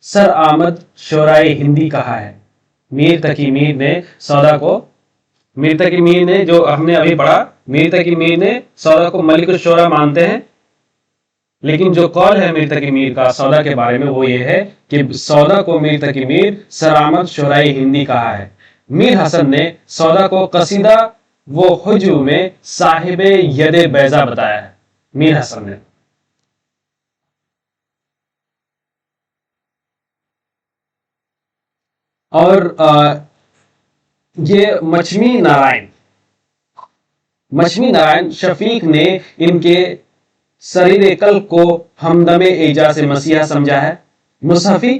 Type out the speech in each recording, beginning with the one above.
سر آمد شورائے ہندی کہا ہے؟ میر تقی میر نے سودا کو، میر تقی میر نے، جو ہم نے ابھی پڑھا، میر تقی میر نے سودا کو ملک الشورا مانتے ہیں، لیکن جو قول ہے میر تقی میر کا سودا کے بارے میں وہ یہ ہے کہ سودا کو میر تقی میر سرآمد شورائے ہندی کہا ہے۔ میر حسن نے سودا کو قصیدہ و ہجو میں صاحب ید بیضا بتایا ہے، میر حسن نے۔ اور یہ مچھمی نارائن شفیق نے ان کے سریر قلب کو ہمدم اعجاز مسیحا سمجھا ہے۔ مصحفی،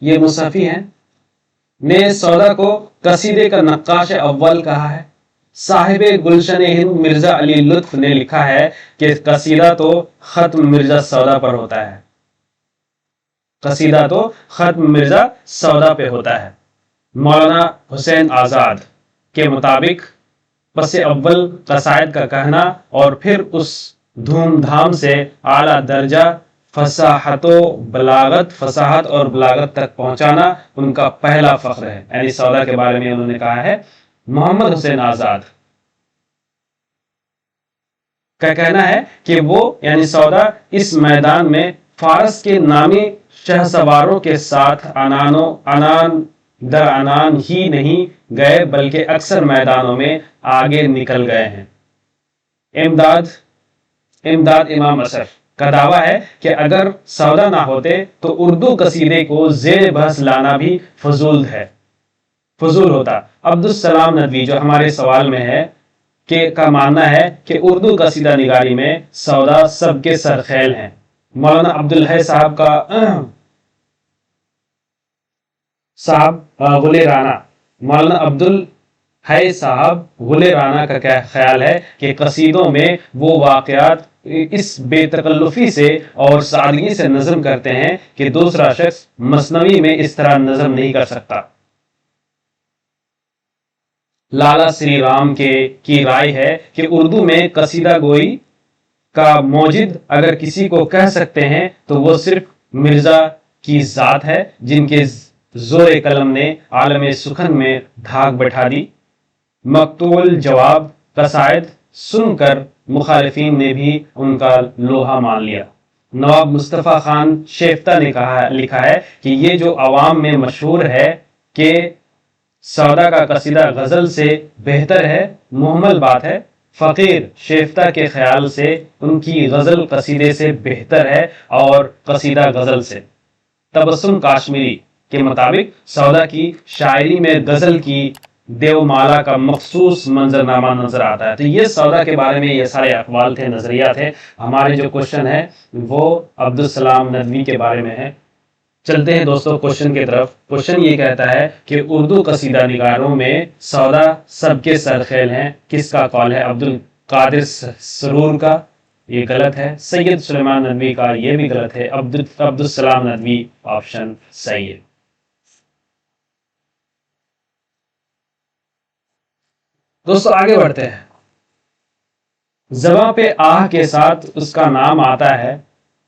یہ مصحفی ہیں، نے سودا کو قصیدے کا نقاش اول کہا ہے۔ صاحب گلشن ہند مرزا علی لطف نے لکھا ہے کہ قصیدہ تو ختم مرزا سودا پر ہوتا ہے، قصیدہ تو ختم مرزا سودا پہ ہوتا ہے۔ مولانا حسین آزاد کے مطابق پس اول قصائد کا کہنا اور پھر اس دھوم دھام سے اعلیٰ درجہ فصاحت اور بلاغت تک پہنچانا ان کا پہلا فخر ہے۔ یعنی سودا کے بارے میں انہوں نے کہا ہے، محمد حسین آزاد کا کہنا ہے کہ وہ یعنی سودا اس میدان میں فارس کے نامی شہ سواروں کے ساتھ انان در انان ہی نہیں گئے بلکہ اکثر میدانوں میں آگے نکل گئے ہیں۔ امداد امام اصف کا دعویٰ ہے کہ اگر سودا نہ ہوتے تو اردو قصیدے کو زیر بحث لانا بھی فضول ہوتا۔ عبدالسلام ندوی جو ہمارے سوال میں ہے کا ماننا ہے کہ اردو قصیدہ نگاری میں سودا سب کے سرخیل ہیں۔ مولانا عبدالحی مولانا عبدالحی صاحب غل رانا کا کیا خیال ہے کہ قصیدوں میں وہ واقعات اس بے تکلفی سے اور سادگی سے نظم کرتے ہیں کہ دوسرا شخص مثنوی میں اس طرح نظم نہیں کر سکتا۔ لالا سری رام کی رائے ہے کہ اردو میں قصیدہ گوئی کا موجد اگر کسی کو کہہ سکتے ہیں تو وہ صرف مرزا کی ذات ہے، جن کے زور قلم نے عالم سخن میں دھاک بٹھا دی۔ مقتول جواب قصائد سن کر مخالفین نے بھی ان کا لوہا مان لیا۔ نواب مصطفیٰ خان شیفتہ نے لکھا ہے کہ یہ جو عوام میں مشہور ہے کہ سودا کا قصیدہ غزل سے بہتر ہے، محمل بات ہے۔ فقیر شیفتہ کے خیال سے ان کی غزل قصیدے سے بہتر ہے اور قصیدہ غزل سے۔ تبسم کاشمیری کے مطابق سودا کی شاعری میں غزل کی دیومالا کا مخصوص منظرنامہ نظر آتا ہے۔ تو یہ سودا کے بارے میں یہ سارے اقوال تھے، نظریات تھے۔ ہمارے جو کوشچن ہے وہ عبدالسلام ندوی کے بارے میں ہے۔ چلتے ہیں دوستوں کوشچن کی طرف۔ کوشچن یہ کہتا ہے کہ اردو قصیدہ نگاروں میں سودا سب کے سرخیل ہیں، کس کا قول ہے؟ عبدالقادر سرور کا، یہ غلط ہے۔ سید سلیمان ندوی کا، یہ بھی غلط ہے۔ عبدالسلام ندوی آپشن صحیح ہے۔ دوستو آگے بڑھتے ہیں۔ زباں پہ آہ کے ساتھ اس کا نام آتا ہے،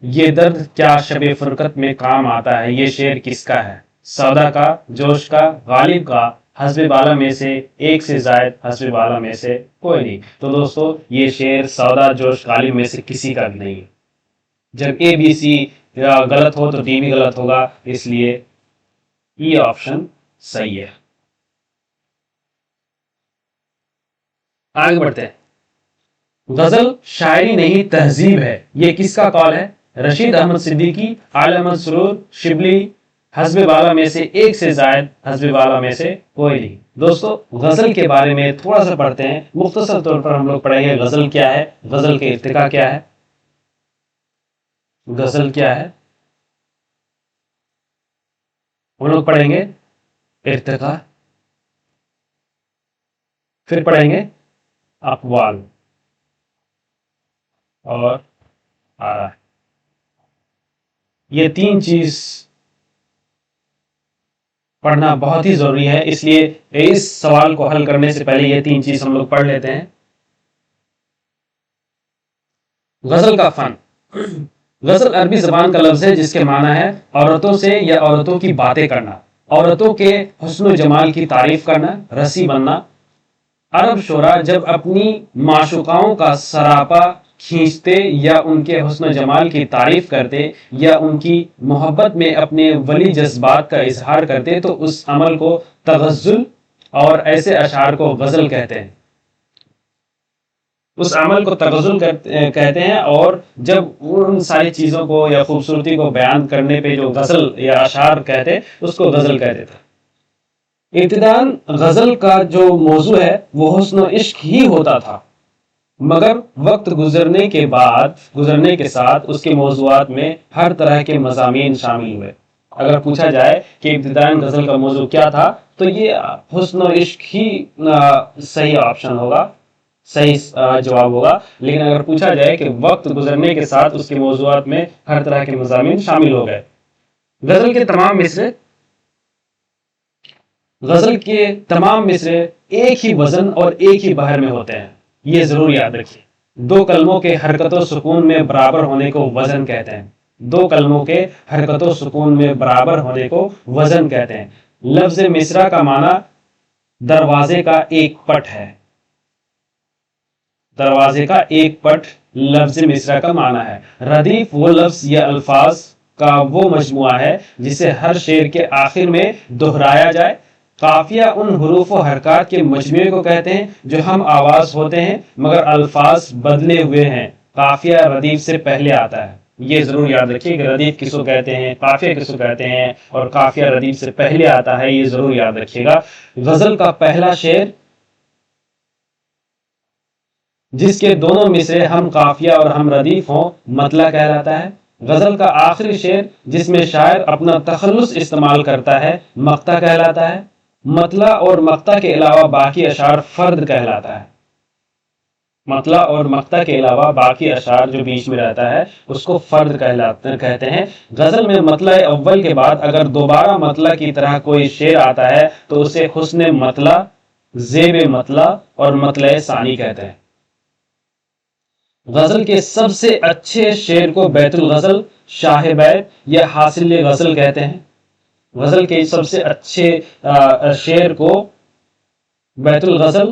یہ درد کیا شب فرقت میں کام آتا ہے، یہ شعر کس کا ہے؟ سودا کا، جوش کا، غالب کا، حسب بالا میں سے ایک سے زائد، حسب بالا میں سے کوئی نہیں۔ تو دوستو یہ شعر سودا، جوش، غالب میں سے کسی کا بھی نہیں ہے۔ جب اے بی سی غلط ہو تو ڈی بھی غلط ہوگا، اس لیے یہ آپشن صحیح ہے۔ آگے بڑھتے ہیں۔ غزل شاعری نہیں تہذیب ہے، یہ کس کا قول ہے؟ رشید احمد صدیقی، عالم السرور، شبلی، حسب بالا میں سے ایک سے زائد، حسب بالا میں سے کوئی نہیں۔ دوستو غزل کے بارے میں تھوڑا سا پڑھتے ہیں، مختصر طور پر ہم لوگ پڑھیں گے غزل کیا ہے، غزل کے ارتقاء کیا ہے۔ غزل کیا ہے ہم لوگ پڑھیں گے ارتقاء، پھر پڑھیں گے اقوال اور آراء۔ یہ تین چیز پڑھنا بہت ہی ضروری ہے، اس لیے اس سوال کو حل کرنے سے پہلے یہ تین چیز ہم لوگ پڑھ لیتے ہیں۔ غزل کا فن، غزل عربی زبان کا لفظ ہے جس کے معنی ہے عورتوں سے یا عورتوں کی باتیں کرنا، عورتوں کے حسن و جمال کی تعریف کرنا، رسی بننا۔ عرب شعراء جب اپنی معشوقاؤں کا سراپا کھینچتے یا ان کے حسن و جمال کی تعریف کرتے یا ان کی محبت میں اپنے ولی جذبات کا اظہار کرتے تو اس عمل کو تغزل اور ایسے اشعار کو غزل کہتے ہیں، اس عمل کو تغزل کہتے ہیں۔ اور جب ان ساری چیزوں کو یا خوبصورتی کو بیان کرنے پہ جو غزل یا اشعار کہتے اس کو غزل کہتے تھے۔ ابتداً غزل کا جو موضوع ہے وہ حسن و عشق ہی ہوتا تھا، مگر وقت گزرنے کے ساتھ اس کے موضوعات میں ہر طرح کے مضامین شامل ہوئے۔ اگر پوچھا جائے کہ ابتداً غزل کا موضوع کیا تھا تو یہ حسن و عشق ہی صحیح آپشن ہوگا، صحیح جواب ہوگا۔ لیکن اگر پوچھا جائے کہ وقت گزرنے کے ساتھ اس کے موضوعات میں ہر طرح کے مضامین شامل ہو گئے۔ غزل کے تمام مصرے ایک ہی وزن اور ایک ہی بحر میں ہوتے ہیں، یہ ضرور یاد رکھیے۔ دو کلموں کے حرکت و سکون میں برابر ہونے کو وزن کہتے ہیں، دو کلموں کے حرکت و سکون میں برابر ہونے کو وزن کہتے ہیں۔ لفظ مصرع کا معنی دروازے کا ایک پٹ ہے، دروازے کا ایک پٹ لفظ مصرع کا معنی ہے۔ ردیف وہ لفظ یا الفاظ کا وہ مجموعہ ہے جسے ہر شعر کے آخر میں دہرایا جائے۔ قافیہ ان حروف و حرکات کے مجموعے کو کہتے ہیں جو ہم آواز ہوتے ہیں مگر الفاظ بدلے ہوئے ہیں۔ قافیہ ردیف سے پہلے آتا ہے، یہ ضرور یاد رکھیے کہ ردیف کس کو کہتے ہیں، قافیہ کس کو کہتے ہیں، اور قافیہ ردیف سے پہلے آتا ہے، یہ ضرور یاد رکھیے گا۔ غزل کا پہلا شعر جس کے دونوں مصرے ہم قافیہ اور ہم ردیف ہوں مطلع کہلاتا ہے۔ غزل کا آخری شعر جس میں شاعر اپنا تخلص استعمال کرتا ہے مقطع کہلاتا ہے۔ مطلع اور مقطع کے علاوہ باقی اشعار فرد کہلاتا ہے، مطلع اور مقطع کے علاوہ باقی اشعار جو بیچ میں رہتا ہے اس کو فرد کہتے ہیں۔ غزل میں مطلع اول کے بعد اگر دوبارہ مطلع کی طرح کوئی شعر آتا ہے تو اسے حسن مطلع، زیب مطلع اور مطلع ثانی کہتے ہیں۔ غزل کے سب سے اچھے شعر کو بیت الغزل، شاہ بیت یا حاصل غزل کہتے ہیں۔ غزل کے سب سے اچھے شعر کو بیت الغزل،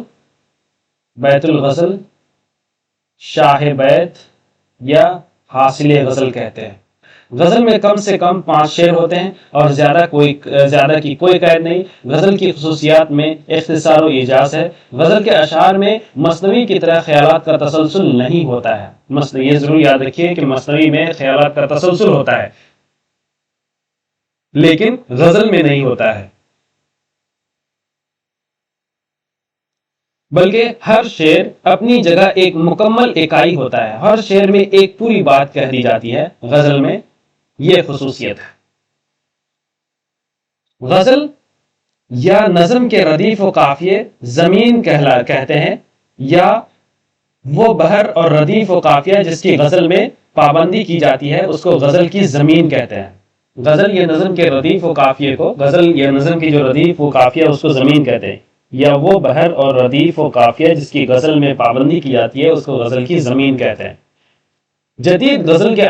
شاہ بیت یا حاصل غزل کہتے ہیں۔ غزل میں کم سے کم 5 شعر ہوتے ہیں اور زیادہ کی کوئی قید نہیں۔ غزل کی خصوصیات میں اختصار و ایجاز ہے۔ غزل کے اشعار میں مثنوی کی طرح خیالات کا تسلسل نہیں ہوتا ہے، یہ ضرور یاد رکھیے کہ مثنوی میں خیالات کا تسلسل ہوتا ہے لیکن غزل میں نہیں ہوتا ہے، بلکہ ہر شعر اپنی جگہ ایک مکمل اکائی ہوتا ہے، ہر شعر میں ایک پوری بات کہہ دی جاتی ہے۔ غزل میں یہ خصوصیت ہے۔ غزل یا نظم کے ردیف و قافیے زمین کہتے ہیں، یا وہ بحر اور ردیف و قافیہ جس کی غزل میں پابندی کی جاتی ہے اس کو غزل کی زمین کہتے ہیں۔ غزل یا نظم کے ردیف و قافیے کو، غزل یا نظم کی جو ردیف و قافیہ اس کو زمین کہتے ہیں، یا وہ بحر اور ردیف و قافیہ جس کی غزل میں پابندی کی جاتی ہے اس کو غزل کی زمین کہتے ہیں۔ جدید غزل کے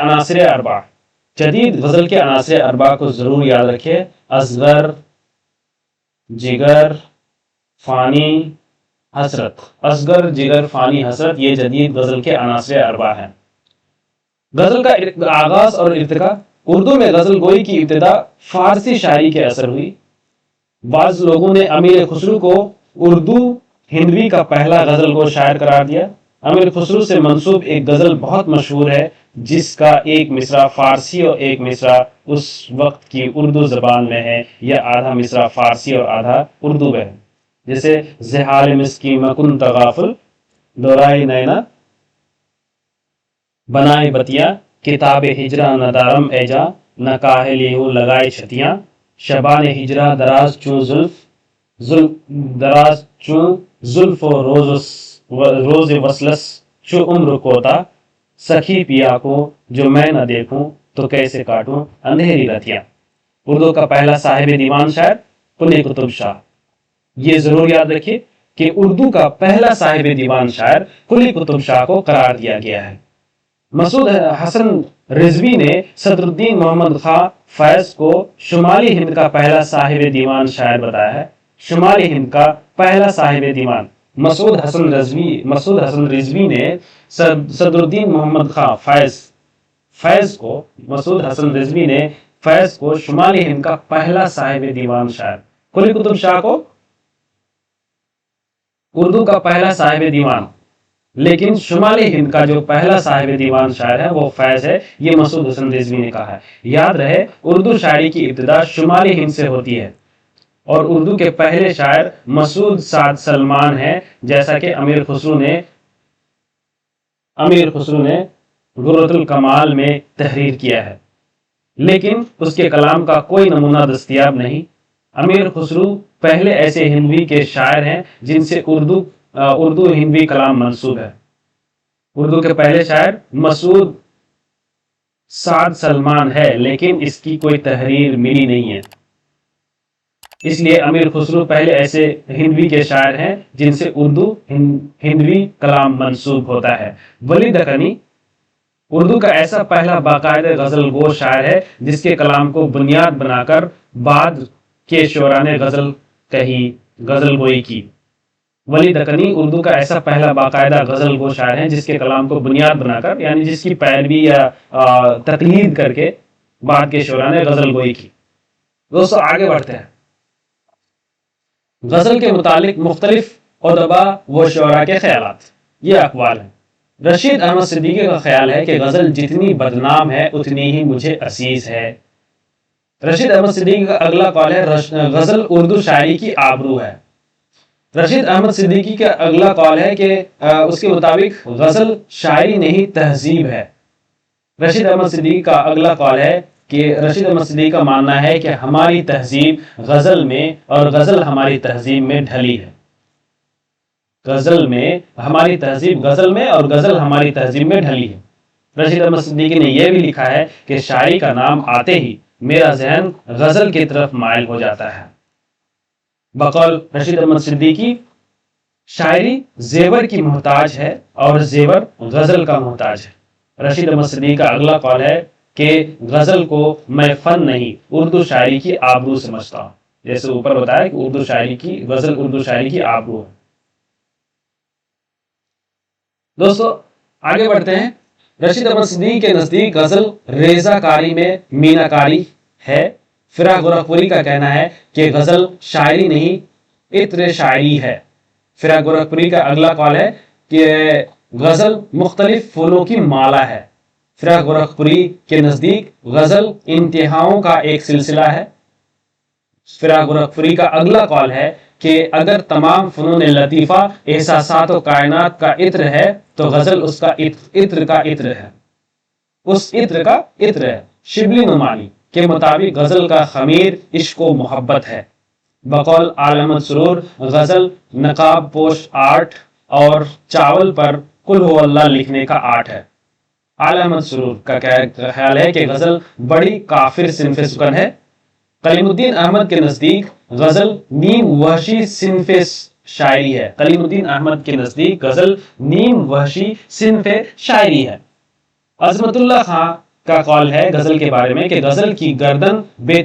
عناصر اربع کو ضرور یاد رکھیں۔ اصغر، جگر، فانی، حسرت۔ اصغر، جگر، فانی، حسرت یہ جدید غزل کے عناصر اربع ہیں۔ غزل کا آغاز اور ارتقاء۔ اردو میں غزل گوئی کی ابتدا فارسی شاعری کے اثر ہوئی۔ بعض لوگوں نے امیر خسرو کو اردو ہندوی کا پہلا غزل گو شاعر قرار دیا۔ امیر خسرو سے منسوب ایک غزل بہت مشہور ہے جس کا ایک مصرع فارسی اور ایک مصرع اس وقت کی اردو زبان میں ہے، یا آدھا مصرع فارسی اور آدھا اردو میں ہے، جیسے زحال مسکی مکن تغافل، دورائے نینا بنائے بتیاں، کتاب ہجرا نہ دارم ایجا، نہ کاہلی ہو لگائے چھتیاں، شبان ہجرا دراز چوں زلف و روز وصلس چو عمر کوتا، سخی پیا کو جو میں نہ دیکھوں تو کیسے کاٹوں اندھیری رتیاں۔ اردو کا پہلا صاحب دیوان شاعر قلی قطب شاہ، یہ ضرور یاد رکھیے کہ اردو کا پہلا صاحب دیوان شاعر قلی قطب شاہ کو قرار دیا گیا ہے۔ مسعود حسن رضوی نے صدر الدین محمد خان فیض کو شمالی ہند کا پہلا صاحب دیوان شاعر بتایا ہے۔ شمالی ہند کا پہلا صاحب دیوان مسعود حسن رضوی نے صدر الدین محمد خان فیض کو مسعود حسن رضوی نے فیض کو شمالی ہند کا پہلا صاحب دیوان شاعر، قلی قطب شاہ کو اردو کا پہلا صاحب دیوان، لیکن شمالی ہند کا جو پہلا صاحب دیوان شاعر ہے وہ فیض ہے، یہ مسعود حسن رضوی نے کہا ہے۔ یاد رہے اردو شاعری کی ابتدا شمالی ہند سے ہوتی ہے اور اردو کے پہلے شاعر مسعود سعد سلمان ہیں، جیسا کہ امیر خسرو نے غرۃ الکمال میں تحریر کیا ہے، لیکن اس کے کلام کا کوئی نمونہ دستیاب نہیں۔ امیر خسرو پہلے ایسے ہندوی کے شاعر ہیں جن سے اردو ہندوی کلام منسوب ہے۔ اردو کے پہلے شاعر مسعود سعد سلمان ہے، لیکن اس کی کوئی تحریر ملی نہیں ہے، اس لیے امیر خسرو پہلے ایسے ہندوی کے شاعر ہیں جن سے اردو ہندوی کلام منسوب ہوتا ہے۔ ولی دکنی اردو کا ایسا پہلا باقاعدہ غزل گو شاعر ہے جس کے کلام کو بنیاد بنا کر بعد کے شعراء نے غزل گوئی کی۔ ولی دکنی اردو کا ایسا پہلا باقاعدہ غزل گو شاعر ہے جس کے کلام کو بنیاد بنا کر، یعنی جس کی پیروی یا تقلید کر کے بعد کے شعراء نے غزل گوئی کی۔ دوستو آگے بڑھتے ہیں۔ غزل کے متعلق مختلف ادبا و شعراء کے خیالات، یہ اقوال ہیں۔ رشید احمد صدیقی کا خیال ہے کہ غزل جتنی بدنام ہے اتنی ہی مجھے عزیز ہے۔ رشید احمد صدیقی کا اگلا قول ہے غزل اردو شاعری کی آبرو ہے۔ رشید احمد صدیقی کا اگلا قول ہے کہ اس کے مطابق غزل شاعری نہیں تہذیب ہے۔ رشید احمد صدیقی کا اگلا قول ہے کہ رشید احمد صدیقی کا ماننا ہے کہ ہماری تہذیب غزل میں اور غزل ہماری تہذیب میں ڈھلی ہے۔ غزل میں ہماری تہذیب غزل میں اور غزل ہماری تہذیب میں ڈھلی ہے۔ رشید احمد صدیقی نے یہ بھی لکھا ہے کہ شاعری کا نام آتے ہی میرا ذہن غزل کی طرف مائل ہو جاتا ہے۔ بقول رشید احمد صدیقی شاعری زیور کی محتاج ہے اور زیور غزل کا محتاج ہے۔ رشید احمد صدیقی کا اگلا قول ہے کہ غزل کو میں فن نہیں اردو شاعری کی آبرو سمجھتا ہوں، جیسے اوپر بتایا کہ غزل اردو شاعری کی آبرو ہے۔ دوستو آگے بڑھتے ہیں۔ رشید احمد صدیقی کے نزدیک غزل ریزہ کاری میں مینا کاری ہے۔ فراح گورکھپوری کا کہنا ہے کہ غزل شاعری نہیں عطر شاعری ہے۔ فراح گورکھپوری کا اگلا قول ہے کہ غزل مختلف پھولوں کی مالا ہے۔ فراح گورکھپوری کے نزدیک غزل انتہاؤں کا ایک سلسلہ ہے۔ فراح گورکھپوری کا اگلا قول ہے کہ اگر تمام فنون لطیفہ احساسات و کائنات کا عطر ہے تو غزل اس کا عطر کا عطر ہے، اس عطر کا عطر ہے۔ شبلی نعمانی کے مطابق غزل کا خمیر عشق و محبت ہے۔ بقول آل احمد سرور غزل نقاب پوش آرٹ اور چاول پر قل ہو اللہ لکھنے کا آرٹ ہے۔ آل احمد سرور کا خیال ہے کہ غزل بڑی کافر صنف سکن ہے۔ کلیم الدین احمد کے نزدیک غزل نیم وحشی صنف شاعری ہے۔ کلیم الدین احمد کے نزدیک غزل نیم وحشی صنف شاعری ہے۔ عظمت اللہ خان کا قول ہے غزل کے بارے میں کہ غزل کی گردن بے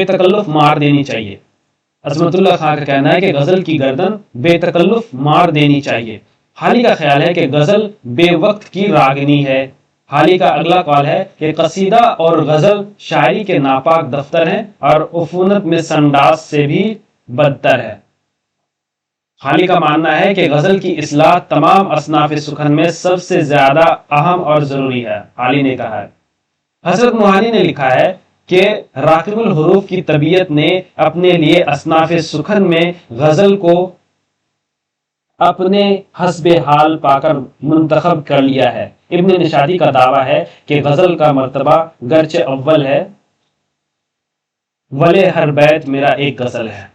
تکلف مار دینی چاہیے۔ عظمت اللہ خان کا کہنا ہے کہ غزل کی گردن بے تکلف مار دینی چاہیے۔ حالی کا خیال ہے کہ غزل بے وقت کی راگنی ہے۔ حالی کا اگلا قول ہے کہ قصیدہ اور غزل شاعری کے ناپاک دفتر ہیں اور عفونت میں سنڈاس سے بھی بدتر ہے۔ حالی کا ماننا ہے کہ غزل کی اصلاح تمام اصناف سخن میں سب سے زیادہ اہم اور ضروری ہے۔ حالی نے کہا ہے۔ حضرت موہانی نے لکھا ہے کہ راکب الحروف کی طبیعت نے اپنے لیے اصناف سخن میں غزل کو اپنے حسب حال پا کر منتخب کر لیا ہے۔ ابن نشادی کا دعویٰ ہے کہ غزل کا مرتبہ گرچہ اول ہے ولے ہر بیت میرا ایک غزل ہے۔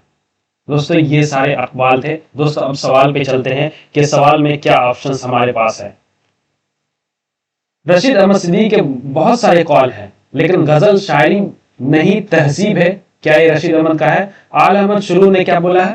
دوستو یہ سارے اقوال تھے۔ دوستو اب سوال پہ چلتے ہیں کہ سوال میں کیا آپشنز ہمارے پاس ہے۔ رشید احمد صدیقی کے بہت سارے قول ہیں، لیکن غزل شاعری نہیں تہذیب ہے، کیا یہ رشید احمد کا ہے؟ آل احمد شرور نے کیا بولا ہے؟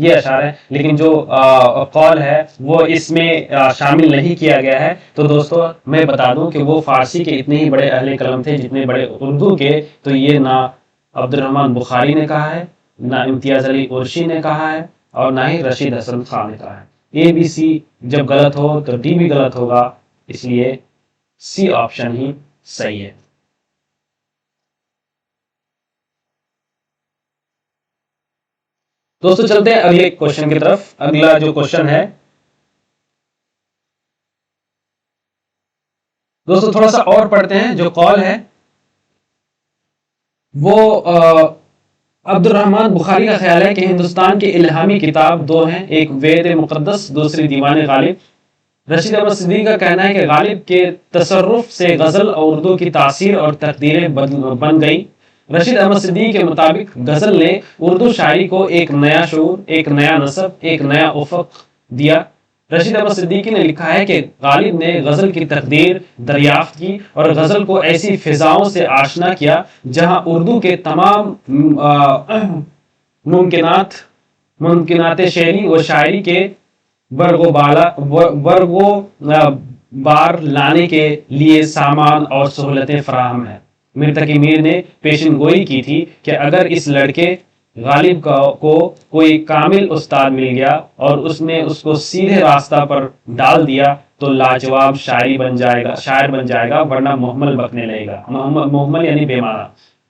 یہ اشعار ہے، لیکن جو قول ہے وہ اس میں شامل نہیں کیا گیا ہے۔ تو دوستو میں بتا دوں کہ وہ فارسی کے اتنے ہی بڑے اہل قلم تھے جتنے بڑے اردو کے، تو یہ نہ عبد الرحمن بخاری نے کہا ہے، نہ امتیاز علی عرشی نے کہا ہے، اور نہ ہی رشید حسن خان نے کہا ہے۔ اے بی سی جب غلط ہو تو ڈی بھی غلط ہوگا، اس لیے سی آپشن ہی صحیح ہے۔ دوستو چلتے ہیں اگلے کوشچن کی طرف۔ اگلا جو کوشچن ہے دوستو تھوڑا سا اور پڑھتے ہیں۔ جو قول ہے وہ عبد الرحمن بخاری کا خیال ہے کہ ہندوستان کی الہامی کتاب دو ہیں، ایک وید مقدس، دوسری دیوان غالب۔ رشید احمد صدیقی کا کہنا ہے کہ غالب کے تصرف سے غزل اور اردو کی تاثیر اور تقدیریں بن گئی۔ رشید احمد صدیقی کے مطابق غزل نے اردو شاعری کو ایک نیا شعور، ایک نیا نسب، ایک نیا افق دیا۔ رشید احمد صدیقی نے لکھا ہے کہ غالب نے غزل کی تقدیر دریافت کی اور غزل کو ایسی فضاؤں سے آشنا کیا جہاں اردو کے تمام ممکنات شعری و شاعری کے برگ و بار لانے کے لیے سامان اور سہولتیں فراہم ہیں۔ میر تقی میر نے پیشن گوئی کی تھی کہ اگر اس لڑکے غالب کو کوئی کامل استاد مل گیا اور اس نے اس کو سیدھے راستہ پر ڈال دیا تو لاجواب شاعر بن جائے گا، ورنہ محمل بکنے لگے گا۔ محمل یعنی بے معنی۔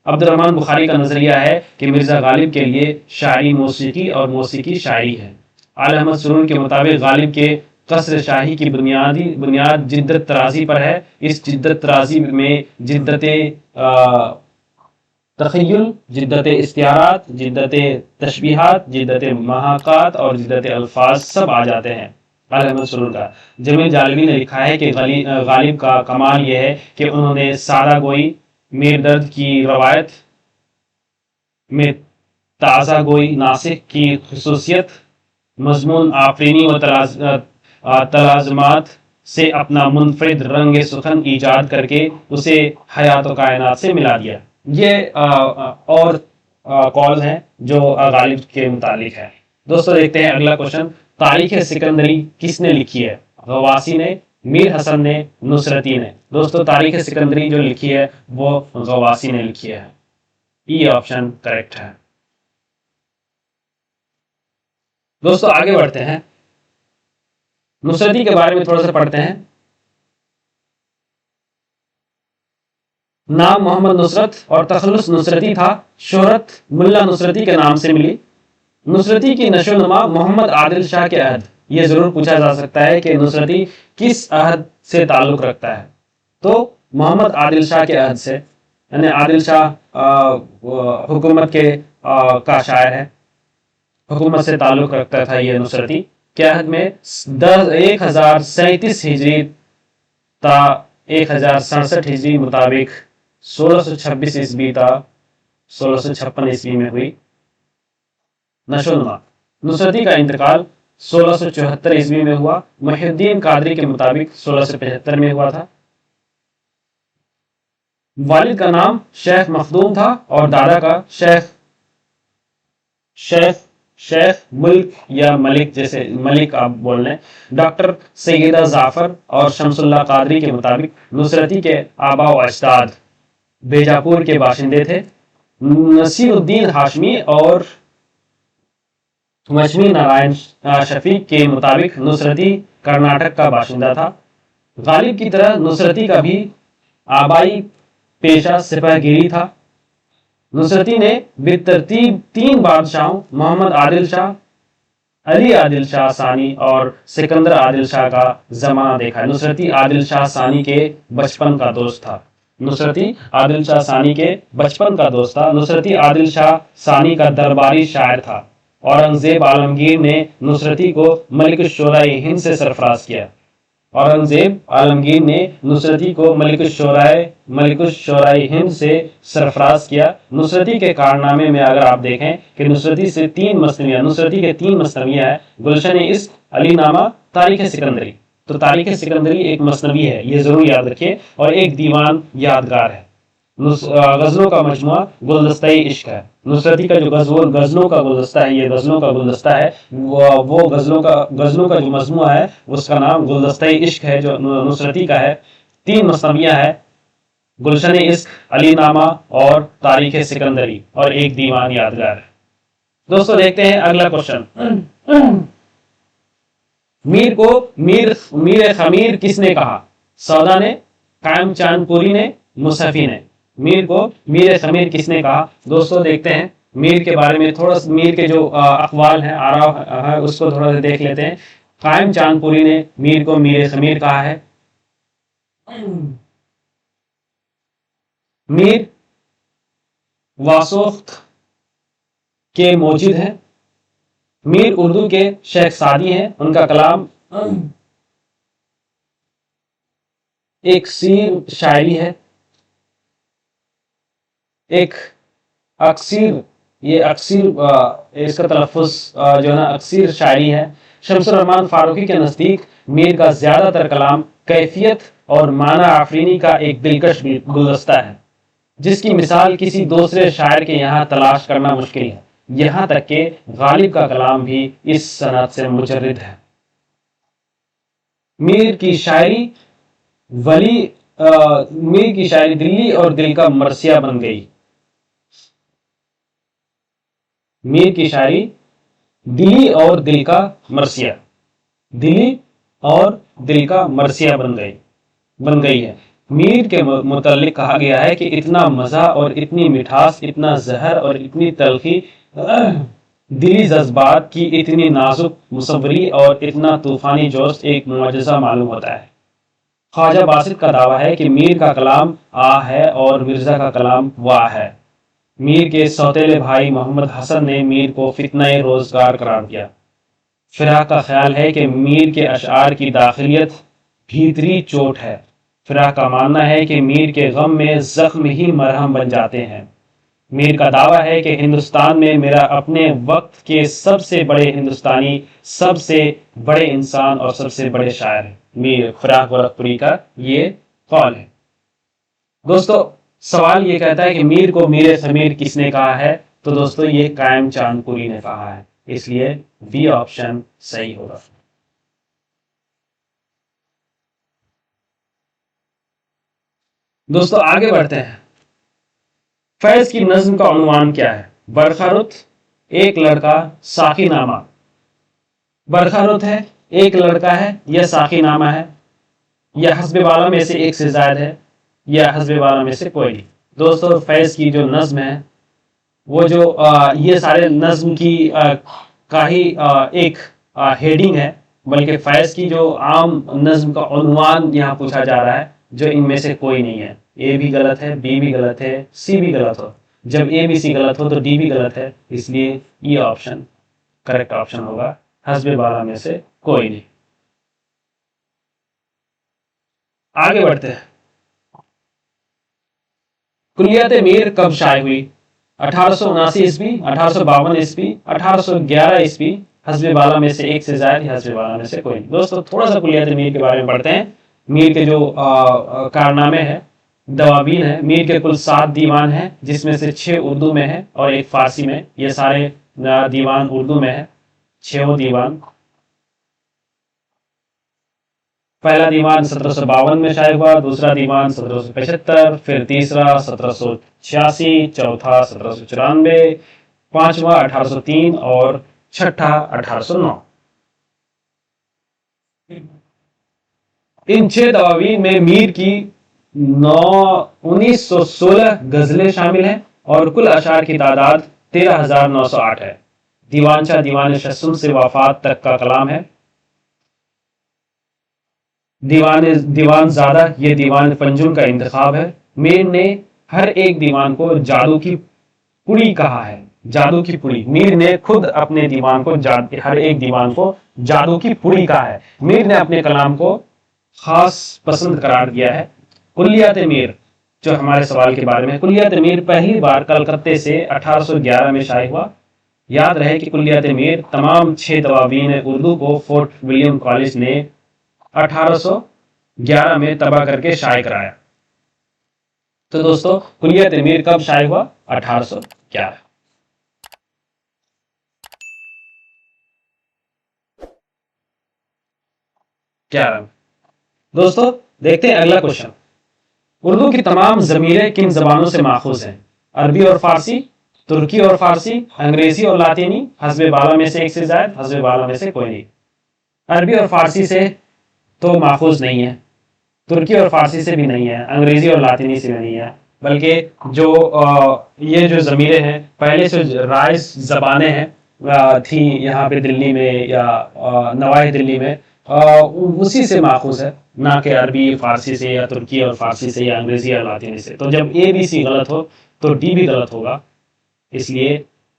عبد الرحمن بخاری کا نظریہ ہے کہ مرزا غالب کے لیے شاعری موسیقی اور موسیقی شاعری ہے۔ اعلی احمد سرور کے مطابق غالب کے قصر شاہی کی بنیاد جدت ترازی پر ہے۔ اس جدت ترازی میں جدت تخیل، جدت استعارات، جدت تشبیہات، جدت محاکات اور جدت الفاظ سب آ جاتے ہیں۔ اعلی احمد سرور کا جمیل جالبی نے لکھا ہے کہ غالب کا کمال یہ ہے کہ انہوں نے سادہ گوئی، میر درد کی روایت میں تازہ گوئی ناسخ کی خصوصیت، مضمون آفرینی و تلازمات سے اپنا منفرد رنگ سخن ایجاد کر کے اسے حیات و کائنات سے ملا دیا۔ یہ اور قول ہیں جو غالب کے متعلق ہے۔ دوستو دیکھتے ہیں اگلا کوشچن۔ تاریخ سکندری کس نے لکھی ہے؟ غواصی نے، میر حسن نے، نصرتی نے۔ دوستو تاریخ سکندری جو لکھی ہے وہ غواصی نے لکھی ہے۔ ای آپشن کریکٹ ہے۔ دوستو آگے بڑھتے ہیں، نصرتی کے بارے میں تھوڑا سا پڑھتے ہیں۔ نام محمد نصرت اور تخلص نصرتی تھا، شہرت ملا نصرتی کے نام سے ملی۔ نصرتی کی نشو و نما محمد عادل شاہ کے عہد۔ یہ ضرور پوچھا جا سکتا ہے کہ نصرتی کس عہد سے تعلق رکھتا ہے، تو محمد عادل شاہ کے عہد سے، یعنی عادل شاہ حکومت کے کا شاعر ہے، حکومت سے تعلق رکھتا تھا یہ نصرتی۔ کے عہد میں 1037 ہجری تا 1067 ہجری مطابق 1626 عیسوی تا 1656 عیسوی میں ہوئی نشو و نما۔ نصرتی کا انتقال 1674 عیسوی میں ہوا۔ محی الدین قادری کے مطابق 1675 میں ہوا تھا۔ والد کا نام شیخ مخدوم تھا اور دادا کا شیخ ملک یا ملک، جیسے ملک آپ بول رہے ہیں۔ ڈاکٹر سیدہ ظافر اور شمس اللہ قادری کے مطابق نصرتی کے آباء و اجداد بیجاپور کے باشندے تھے۔ نصیر الدین ہاشمی اور لکشمی نارائن شفیق کے مطابق نصرتی کرناٹک کا باشندہ تھا۔ غالب کی طرح نصرتی کا بھی آبائی پیشہ سپاہ گیری تھا۔ نصرتی نے بالترتیب 3 بادشاہوں محمد عادل شاہ، علی عادل شاہ ثانی اور سکندر عادل شاہ کا زمانہ دیکھا۔ نصرتی عادل شاہ ثانی کے بچپن کا دوست تھا۔ نصرتی عادل شاہ ثانی کے بچپن کا دوست تھا۔ نصرتی عادل شاہ ثانی کا درباری شاعر تھا۔ اورنگزیب عالمگیر نے نصرتی کو ملک الشعراء ہند سے سرفراز کیا۔ اورنگزیب عالمگیر نے نصرتی کو ملک الشعراء ہند سے سرفراز کیا۔ نصرتی کے کارنامے میں اگر آپ دیکھیں کہ نصرتی سے 3 مثنویاں ہیں، گلشن عشق، علی نامہ، تاریخ سکندری۔ تو تاریخ سکندری ایک مثنوی ہے، یہ ضرور یاد رکھیے، اور ایک دیوان یادگار ہے۔ غزلوں کا مجموعہ گلدستہ عشق ہے. نصرتی کا جو غزلوں کا گلدستہ ہے، یہ غزلوں کا گلدستہ ہے، وہ غزلوں کا جو مجموعہ ہے اس کا نام گلدستہ عشق ہے، جو نصرتی کا ہے. 3 مثنویاں ہے: گلشن عشق، علی نامہ اور تاریخ سکندری، اور ایک دیوان یادگار ہے. دوستو دیکھتے ہیں اگلا کوشچن. میر کو میر خمیر کس نے کہا؟ سودا نے، قائم چاند پوری نے، مصحفی نے. میر کو میر خمیر کس نے کہا؟ دوستو دیکھتے ہیں میر کے بارے میں تھوڑا سا، میر کے جو اقوال ہیں، آراء ہے، اس کو تھوڑا سا دیکھ لیتے ہیں. قائم چاند پوری نے میر کو میر خمیر کہا ہے. میر واسوخت کے موجد ہیں. میر اردو کے شیخ سعدی ہیں. ان کا کلام ایک سیر شاعری ہے، ایک اکثیر، یہ اکثیر اس کا تلفظ جو ہے نا اکثیر شاعری ہے. شمس الرحمن فاروقی کے نزدیک میر کا زیادہ تر کلام کیفیت اور معنی آفرینی کا ایک دلکش گلدستہ ہے، جس کی مثال کسی دوسرے شاعر کے یہاں تلاش کرنا مشکل ہے. یہاں تک کہ غالب کا کلام بھی اس صنعت سے مجرد ہے. میر کی شاعری دلی اور دل کا مرثیہ بن گئی. میر کی شاعری دلی اور دل کا مرثیہ بن گئی ہے. میر کے متعلق کہا گیا ہے کہ اتنا مزہ اور اتنی مٹھاس، اتنا زہر اور اتنی تلخی، دلی جذبات کی اتنی نازک مصوری اور اتنا طوفانی جوش ایک معجزہ معلوم ہوتا ہے. خواجہ باسط کا دعویٰ ہے کہ میر کا کلام آ ہے اور مرزا کا کلام واہ ہے. میر کے سوتیلے بھائی محمد حسن نے میر کو فتنہ روزگار قرار دیا. فراق کا خیال ہے کہ میر کے اشعار کی داخلیت بھیتری چوٹ ہے. فراق کا ماننا ہے کہ میر کے غم میں زخم ہی مرہم بن جاتے ہیں. میر کا دعویٰ ہے کہ ہندوستان میں میرا اپنے وقت کے سب سے بڑے ہندوستانی، سب سے بڑے انسان اور سب سے بڑے شاعر ہیں. میر فراق گورکھپوری کا یہ قول ہے. دوستو سوال یہ کہتا ہے کہ میر کو میر خمیر کس نے کہا ہے؟ تو دوستو یہ قائم چاند پوری نے کہا ہے، اس لیے بی آپشن صحیح ہوگا. دوستو آگے بڑھتے ہیں. فیض کی نظم کا عنوان کیا ہے؟ برخا رت، ایک لڑکا، ساقی نامہ. برخا رت ہے، ایک لڑکا ہے، یا ساقی نامہ ہے، یا حسب بالا میں سے ایک سے زائد ہے، یا حسب بالا میں سے کوئی نہیں. دوستو فیض کی جو نظم ہے، وہ جو یہ سارے نظم کی کا ہی ایک ہیڈنگ ہے، بلکہ فیض کی جو عام نظم کا عنوان یہاں پوچھا جا رہا ہے، جو ان میں سے کوئی نہیں ہے. اے بھی غلط ہے، بی بھی غلط ہے، سی بھی غلط ہو. جب اے بی سی غلط ہو تو ڈی بھی غلط ہے، اس لیے یہ آپشن کریکٹ آپشن ہوگا، حسب بالا میں سے کوئی نہیں. آگے بڑھتے ہیں. کلیات میر کب شائع ہوئی؟ 1879 عیسوی، 1852 عیسوی، 1811 عیسوی، حسب بالا میں سے ایک سے زائد، یا حسب بالا میں سے کوئی نہیں. دوستو تھوڑا سا کلیات میر کے بارے میں پڑھتے ہیں. میر کے جو کارنامے ہیں، دواوین ہیں. میر کے کل 7 دیوان ہیں، جس میں سے 6 اردو میں ہیں اور ایک فارسی میں. یہ سارے دیوان اردو میں ہیں، 6 دیوان. پہلا دیوان 1752 میں شائع ہوا، دوسرا دیوان 1775، پھر تیسرا 1786، چوتھا 1794، پانچواں 1803 اور چھٹا 1809. ان 6 دواوین میں میر کی 1916 غزلیں شامل ہیں اور کل اشعار کی تعداد 13,908 ہے. دیوانچہ دیوان شسم سے وفات تک کا کلام ہے. دیوان زادہ، یہ دیوان پنجم کا انتخاب ہے. میر نے ہر ایک دیوان کو جادو کی پڑی کہا ہے. جادو کی پڑی، میر نے خود اپنے دیوان کو ہر ایک دیوان کو جادو کی پڑی کہا ہے. میر نے اپنے کلام کو خاص پسند قرار دیا ہے. کلیات میر، جو ہمارے سوال کے بارے میں، کلیات میر پہلی بار کلکتے سے 1811 میں شائع ہوا. یاد رہے کہ کلیات میر تمام 6 دواوین اردو کو فورٹ ولیم کالج نے 1811 میں طبع کر کے شائع کرایا. تو دوستو کلیت میر کب شائع ہوا؟ 1811۔ دوستو دیکھتے ہیں اگلا کوشچن، اردو کی تمام ضمیریں کن زبانوں سے ماخوذ ہیں؟ عربی اور فارسی، ترکی اور فارسی، انگریزی اور لاطینی، حسب بالا میں سے ایک سے زائد، حسب بالا میں سے کوئی نہیں۔ عربی اور فارسی سے تو ماخوذ نہیں ہے، ترکی اور فارسی سے بھی نہیں ہے، انگریزی اور لاطینی سے بھی نہیں ہے، بلکہ جو یہ جو ضمیریں ہیں پہلے سے رائج زبانیں ہیں تھیں یہاں پہ دلی میں یا نواحِ دلی میں، اسی سے ماخوذ ہے، نہ کہ عربی فارسی سے یا ترکی اور فارسی سے یا انگریزی اور لاطینی سے۔ تو جب اے بی سی غلط ہو تو ڈی بھی غلط ہوگا، اس لیے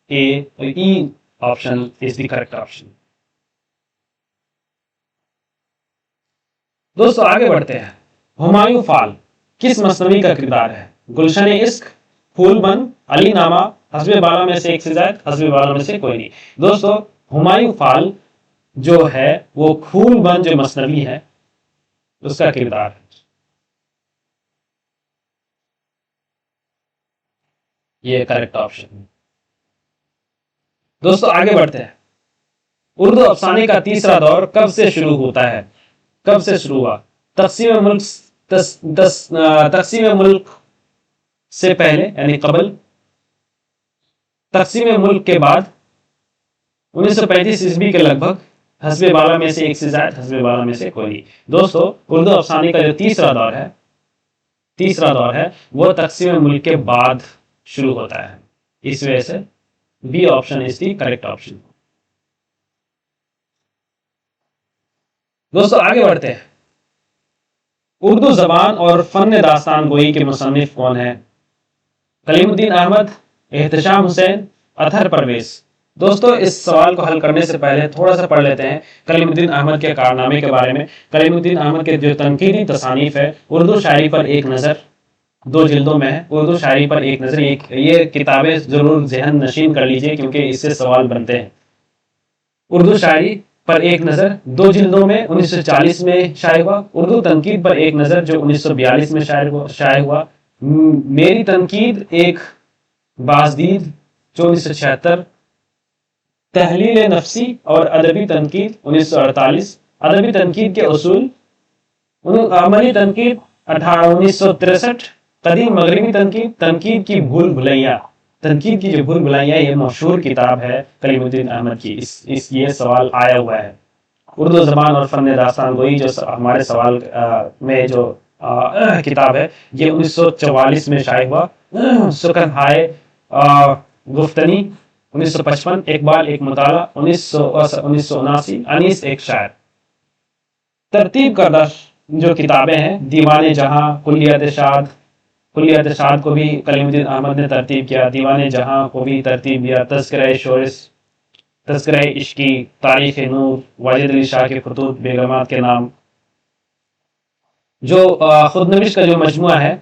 E option is the correct option. دوستو آگے بڑھتے ہیں، ہمایوں فال کس مثنوی کا کردار ہے؟ گلشن عشق، پھول بند، علی نامہ، حسب بالا میں سے ایک سے زائد، حسب بالا میں سے کوئی نہیں۔ دوستو ہمایوں فال جو ہے وہ پھول بند جو مثنوی ہے اس کا کردار ہے، یہ کریکٹ آپشن ہے۔ دوستو آگے بڑھتے ہیں، اردو افسانے کا تیسرا دور کب سے شروع ہوتا ہے؟ کب سے شروع ہوا؟ تقسیم ملک سے پہلے یعنی قبل، تقسیم ملک کے بعد، 1935 عیسوی کے لگ بھگ، حسب بالا میں سے ایک سے زائد، حسب بالا میں سے کوئی نہیں۔ دوستو اردو افسانے کا جو تیسرا دور ہے وہ تقسیم ملک کے بعد شروع ہوتا ہے، اس وجہ سے B option is the correct option. دوستو آگے بڑھتے ہیں، اردو زبان اور فن داستان گوئی کے مصنف کون ہیں؟ کلیم الدین احمد، احتشام حسین، اطہر پرویز۔ دوستو اس سوال کو حل کرنے سے پہلے تھوڑا سا پڑھ لیتے ہیں کلیم الدین احمد کے کارنامے کے بارے میں۔ کلیم الدین احمد کے جو تنقیدی تصانیف ہے، اردو شاعری پر ایک نظر، 2 جلدوں میں ہے، اردو شاعری پر ایک نظر، یہ کتابیں ضرور ذہن نشین کر لیجئے کیونکہ اس سے سوال بنتے ہیں۔ اردو شاعری پر ایک نظر 2 جلدوں میں 1940 میں شائع ہوا، اردو تنقید پر ایک نظر جو 1942 میں شائع ہوا، میری تنقید ایک بازدید جو 1976، تحلیل نفسی اور ادبی تنقید 1948، ادبی تنقید کے اصول، عملی تنقید 1963، قدیم مغربی تنقید، تنقید کی بھول بھلائیاں، تنقید کی جو بھول بھلائیاں، یہ مشہور کتاب ہے کلیم الدین احمد کی، یہ سوال آیا ہوا ہے۔ اردو زبان اور فن داستان گوئی جو ہمارے سوال میں جو کتاب ہے، یہ 1944 میں شائع ہوا، سخن ہائے گفتنی 1955، اقبال ایک مطالعہ 1979، انیس ایک شاعر۔ ترتیب کردہ جو کتابیں ہیں، دیوان جہاں، کلیت شاد کو بھی کلیم الدین احمد نے ترتیب کیا، دیوان جہاں کو بھی ترتیب دیا، تذکرہ شورش، تذکرہ عشقی، تاریخ نور، واجد علی شاہ کے خطوط بیگمات کے نام، جو خودنوشت کا جو مجموعہ ہے،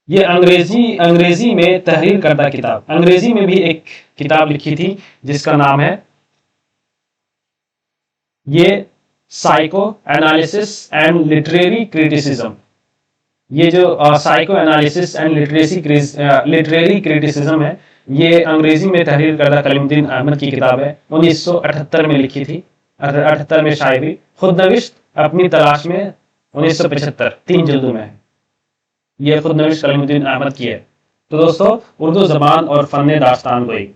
یہ انگریزی میں تحریر کردہ کتاب، انگریزی میں بھی ایک کتاب لکھی تھی جس کا نام ہے یہ psycho analysis and literary criticism. یہ جو psycho analysis and literary criticism ہے، یہ انگریزی میں تحریر کردہ کلیم الدین احمد کی کتاب ہے، 1978 میں لکھی تھی، 78 میں شائع ہوئی۔ خودنوشت اپنی تلاش میں 1975، 3 جلدوں میں ہے، یہ خودنوشت کلیم الدین احمد کی ہے۔ تو دوستو اردو زبان اور فن داستان گوئی،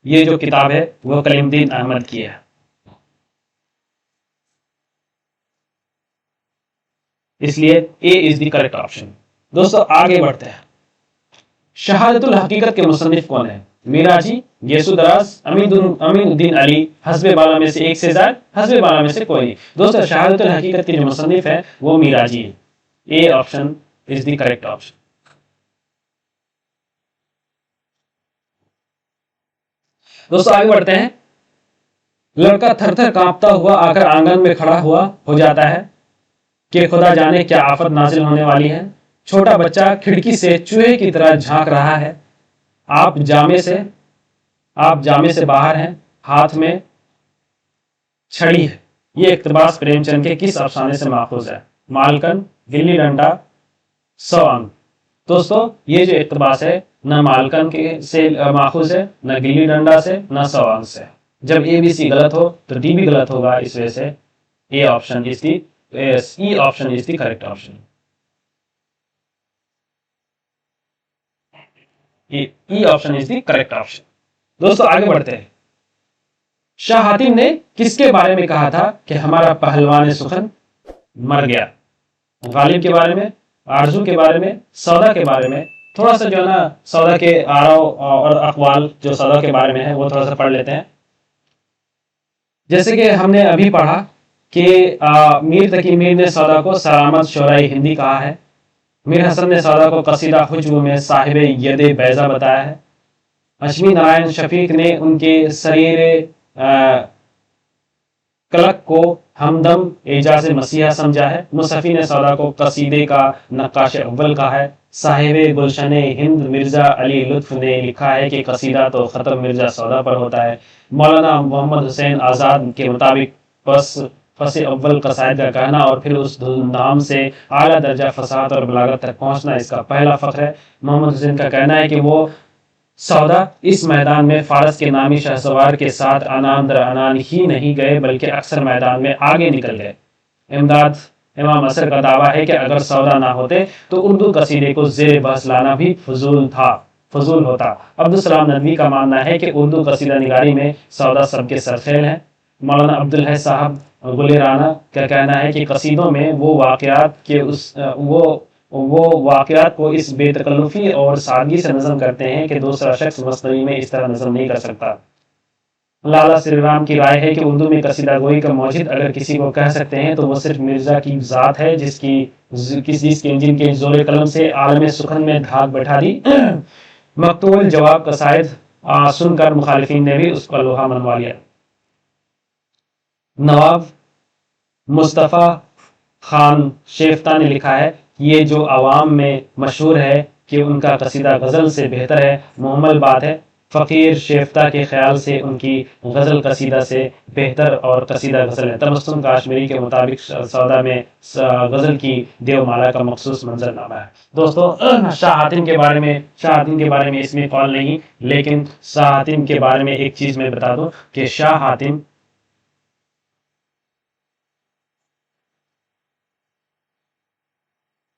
یہ جو کتاب ہے وہ کلیم الدین احمد کی ہے، اس لیے اے از دی کریکٹ آپشن۔ دوستو آگے بڑھتے ہیں، شہادت الحقیقت کے مصنف کون ہیں؟ میرا جی، گیسو دراز، امین الدین علی، حسب بالا میں سے ایک سے زائد، حسب بالا میں سے کوئی نہیں۔ دوستو شہادت الحقیقت کے جو مصنف ہے وہ میرا جی ہے، A option is the correct option. دوستو آگے بڑھتے ہیں، لڑکا تھر تھر کانپتا ہوا آ کر آنگن میں کھڑا ہو جاتا ہے کہ خدا جانے کیا آفت نازل ہونے والی ہے، چھوٹا بچہ کھڑکی سے چوہے کی طرح جھانک رہا ہے، آپ جامے سے باہر ہیں، ہاتھ میں چھڑی ہے۔ یہ اقتباس پریم چند کے کس افسانے سے ماخوذ ہے؟ مالکن، گلی ڈنڈا، 100 انگ۔ دوستو یہ جو اقتباس ہے نہ مالکن کے سے ماخوذ ہے، نہ گلی ڈنڈا سے، نہ سوانگ سے۔ جب اے بی سی غلط ہو تو ڈی بھی غلط ہوگا، اس وجہ سے E option is the correct option. E option is the correct option. دوستو آگے بڑھتے ہیں۔ شاہ حاتم نے کس کے بارے میں کہا تھا کہ ہمارا پہلوان سخن مر گیا؟ غالب کے بارے میں، آرزو کے بارے میں، سودا کے بارے میں۔ تھوڑا سا جو ہے نا سودا کے آراء اور اقوال جو سودا کے بارے میں ہے وہ تھوڑا سا پڑھ لیتے ہیں۔ جیسے کہ ہم نے ابھی پڑھا کہ میر تقی میر نے سودا کو سلامت شعراء ہندی کہا ہے، میر حسن نے سودا کو قصیدہ حجو میں صاحب ید بیضہ بتایا ہے، اشمی نارائن شفیق نے ان کے سریر کلک کو ہمدم اعجاز مسیحا سمجھا ہے، مصحفی نے سودا کو قصیدے کا نقاش اول کہا ہے، صاحب گلشن ہند مرزا علی لطف نے لکھا ہے کہ قصیدہ تو ختم مرزا سودا پر ہوتا ہے، مولانا محمد حسین آزاد کے مطابق فص اول قصائد کا کہنا اور پھر اس دھوم دھام سے اعلیٰ درجہ فصاحت اور بلاغت تک پہنچنا اس کا پہلا فخر ہے۔ محمد حسین کا کہنا ہے کہ وہ سودا اس میدان میں فارس کے نامی شہسوار کے ساتھ انان در انان ہی نہیں گئے بلکہ اکثر میدان میں آگے نکل گئے۔ امداد امام اثر کا دعویٰ ہے کہ اگر سودا نہ ہوتے تو اردو قصیدے کو زیر بحث لانا بھی فضول ہوتا۔ عبدالسلام ندوی کا ماننا ہے کہ اردو قصیدہ نگاری میں سودا سب کے سرخیل ہے۔ مولانا عبدالحی صاحب گلرانا کا کہنا ہے کہ قصیدوں میں وہ واقعات کو اس بے تکلفی اور سادگی سے نظم کرتے ہیں کہ دوسرا شخص مثنوی میں اس طرح نظم نہیں کر سکتا۔ لالا سری رام کی رائے ہے کہ اردو میں قصیدہ گوئی کا موجد اگر کسی کو کہہ سکتے ہیں تو وہ صرف مرزا کی ذات ہے جس کے انجن کے زور قلم سے عالم سخن میں دھاک بیٹھا دی۔ مقتول جواب قصائد سن کر مخالفین نے بھی اس پر لوہا منوا لیا۔ نواب مصطفیٰ خان شیفتہ نے لکھا ہے یہ جو عوام میں مشہور ہے کہ ان کا قصیدہ غزل سے بہتر ہے، محمل بات ہے۔ فقیر شیفتہ کے خیال سے ان کی غزل قصیدہ سے بہتر اور قصیدہ غزل ہے۔ تبسم کاشمیری کے مطابق سودا میں غزل کی دیو مالا کا مخصوص منظر نامہ ہے۔ دوستو شاہ حاتم کے بارے میں اس میں قول نہیں، لیکن شاہ حاتم کے بارے میں ایک چیز میں بتا دوں کہ شاہ حاتم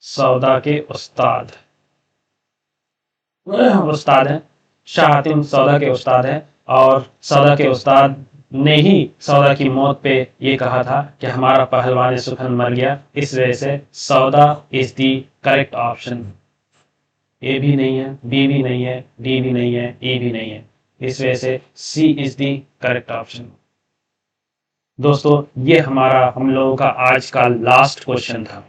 سودا کے استاد ہیں۔ شاہ حاتم سودا کے استاد ہیں اور سودا کے استاد نے ہی سودا کی موت پہ یہ کہا تھا کہ ہمارا پہلوان سخن مر گیا، اس وجہ سے سودا از دی کریکٹ آپشن۔ اے بھی نہیں ہے، بی بھی نہیں ہے، ڈی بھی نہیں ہے، ای بھی نہیں ہے، اس وجہ سے سی از دی کریکٹ آپشن۔ دوستو یہ ہم لوگوں کا آج کا لاسٹ کوشچن تھا۔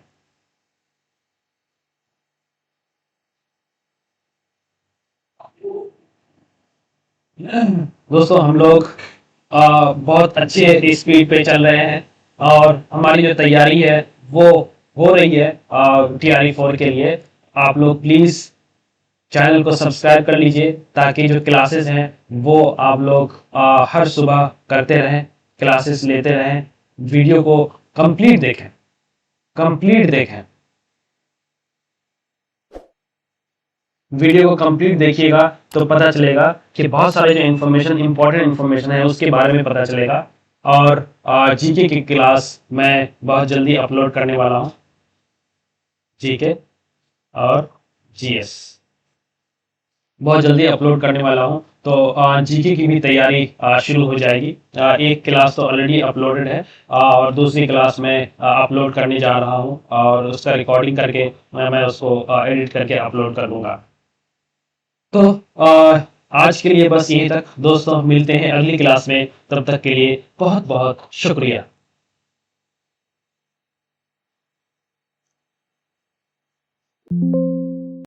دوستو ہم لوگ بہت اچھے اسپیڈ پہ چل رہے ہیں اور ہماری جو تیاری ہے وہ ہو رہی ہے TRE4 کے لیے۔ آپ لوگ پلیز چینل کو سبسکرائب کر لیجئے تاکہ جو کلاسز ہیں وہ آپ لوگ ہر صبح کرتے رہیں، کلاسز لیتے رہیں، ویڈیو کو کمپلیٹ دیکھیں۔ ویڈیو کو کمپلیٹ دیکھیے گا تو پتہ چلے گا کہ بہت سارے جو امپورٹنٹ انفارمیشن ہے اس کے بارے میں پتہ چلے گا۔ اور جی کے کی کلاس میں بہت جلدی اپلوڈ کرنے والا ہوں، جی کے اور جی ایس بہت جلدی اپلوڈ کرنے والا ہوں، تو جی کے کی بھی تیاری شروع ہو جائے گی۔ ایک کلاس تو آلریڈی اپلوڈڈ ہے اور دوسری کلاس میں اپلوڈ کرنے جا رہا ہوں اور اس کا ریکارڈنگ کر کے میں اس کو ایڈٹ کر کے اپلوڈ کر دوں گا۔ تو آج کے لیے بس یہیں تک دوستوں، ملتے ہیں اگلی کلاس میں، تب تک کے لیے بہت بہت شکریہ۔